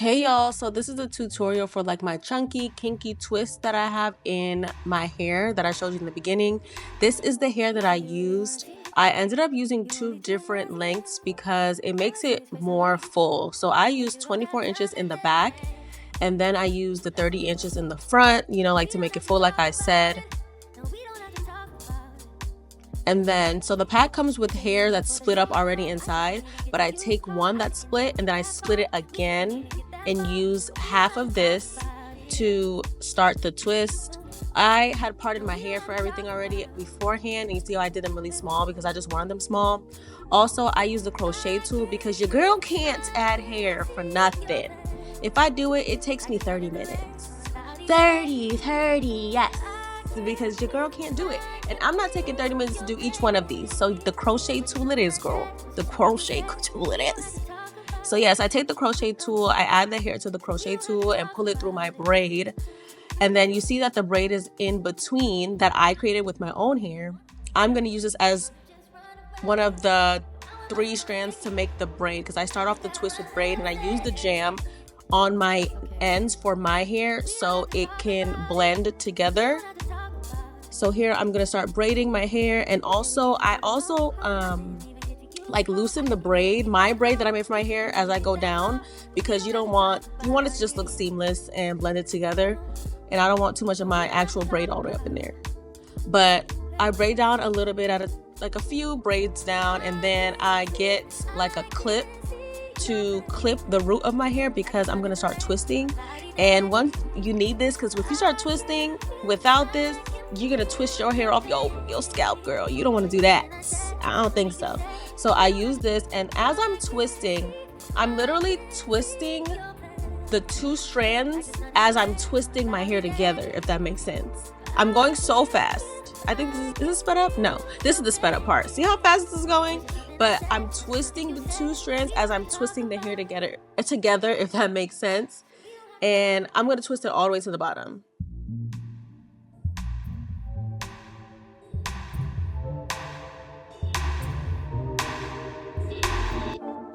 Hey y'all, so this is a tutorial for like my chunky kinky twist that I have in my hair that I showed you in the beginning. This is the hair that I used. I ended up using two different lengths because it makes it more full. So I used 24 inches in the back and then I used the 30 inches in the front, like to make it full like I said. And then, so the pack comes with hair that's split up already inside, but I take one that's split and then I split it again and use half of this to start the twist. I had parted my hair for everything already beforehand, and you see how I did them really small because I just wanted them small. Also, I use the crochet tool because your girl can't add hair for nothing. If I do it, it takes me 30 minutes. 30, yes. Because your girl can't do it, and I'm not taking 30 minutes to do each one of these. So the crochet tool it is, girl. The crochet tool it is. So yes, I take the crochet tool, I add the hair to the crochet tool and pull it through my braid, and then you see that the braid is in between that I created with my own hair. I'm going to use this as one of the 3 strands to make the braid because I start off the twist with braid and I use the jam on my ends for my hair so it can blend together. So here I'm gonna start braiding my hair, and I also like loosen the braid, my braid that I made for my hair as I go down, because you want it to just look seamless and blend it together, and I don't want too much of my actual braid all the way up in there. But I braid down a little bit at a few braids down, and then I get like a clip to clip the root of my hair because I'm gonna start twisting. And you need this because if you start twisting without this, you're gonna twist your hair off your scalp, girl. You don't want to do that. I don't think so. So I use this, and as I'm twisting, I'm literally twisting the 2 strands as I'm twisting my hair together, if that makes sense. I'm going so fast. I think is this sped up? No, this is the sped up part. See how fast this is going? But I'm twisting the 2 strands as I'm twisting the hair together, if that makes sense. And I'm going to twist it all the way to the bottom.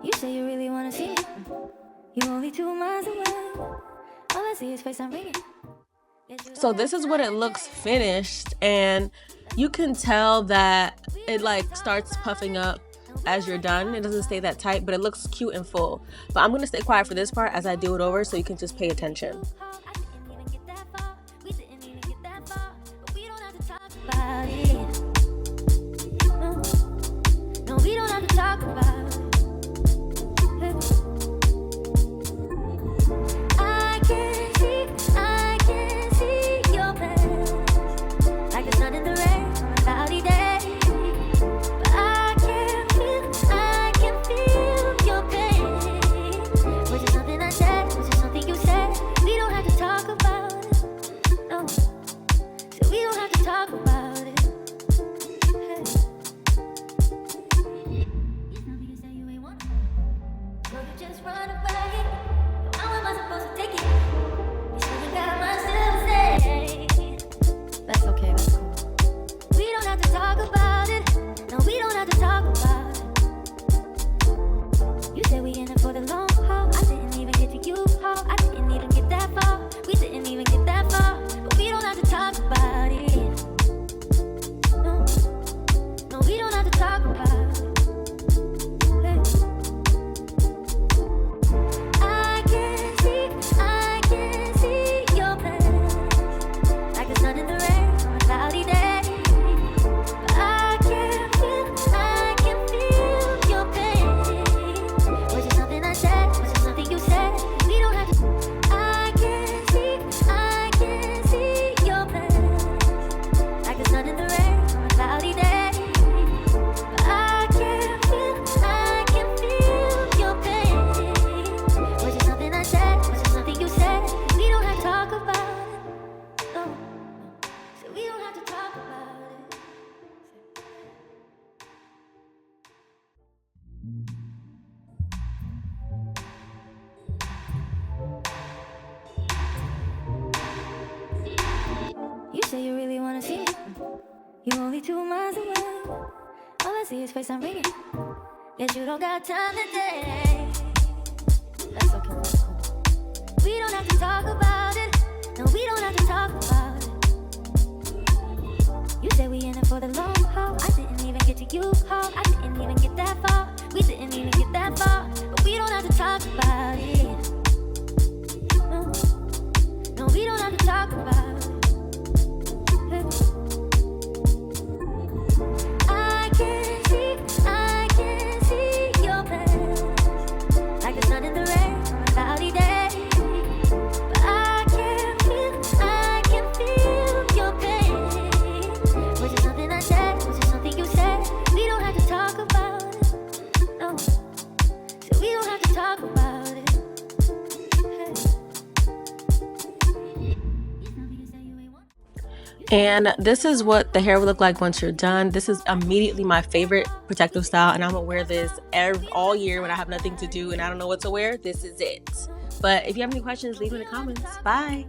You say you really wanna see me. You only 2 miles away. All I see is face I'm ringing. So this is what it looks finished, and you can tell that it like starts puffing up as you're done. It doesn't stay that tight, but it looks cute and full. But I'm gonna stay quiet for this part as I do it over so you can just pay attention. No, we don't have to talk about it. I can see your face, like the sun in the rain on a cloudy day. But I can feel your pain. Was it something I said? Was it something you said? We don't have to talk about it. No, so we don't have to talk about it. Hey. It's nothing you say you ain't want. So you just run away. How am I supposed to take it? You still got much to say. That's okay, that's cool. We don't have to talk about it. No, we don't have to talk about it. You said we in it for the long haul. I didn't even get to you, haul. I didn't even get that far. We didn't even get that far. But we don't have to talk about it. No, no, we don't have to talk about it. Hey. I can see your face, like the sun in the rain on a cloudy day. But I can feel your pain. Was it something I said? Was it something you said? We don't have to. I can see your face, like the sun in the rain on a cloudy day. But I can feel your pain. Was it something I said? Was it something you said? We don't have to talk about it. No, no. So we don't have to talk about it. You say you really wanna see me. You only 2 miles away. All I see is face I'm ringing. Guess you don't got time today. That's okay, that's cool. have to talk about it. No, we don't have to talk about it. You said we in it for the long haul. I didn't even get to you, haul. I didn't even get that far. We didn't even get that far. But we don't have to talk about it. No, no, we don't have to talk about it. I can see your pain, like the sun in the rain on a cloudy day. But I can feel your pain. Was it something I said? Was it something you said? We don't have to talk about it. No, so we don't have to talk about it. And this is what the hair will look like once you're done. This is immediately my favorite protective style, and I'm gonna wear this all year when I have nothing to do and I don't know what to wear. This is it. But if you have any questions, leave them in the comments. Bye.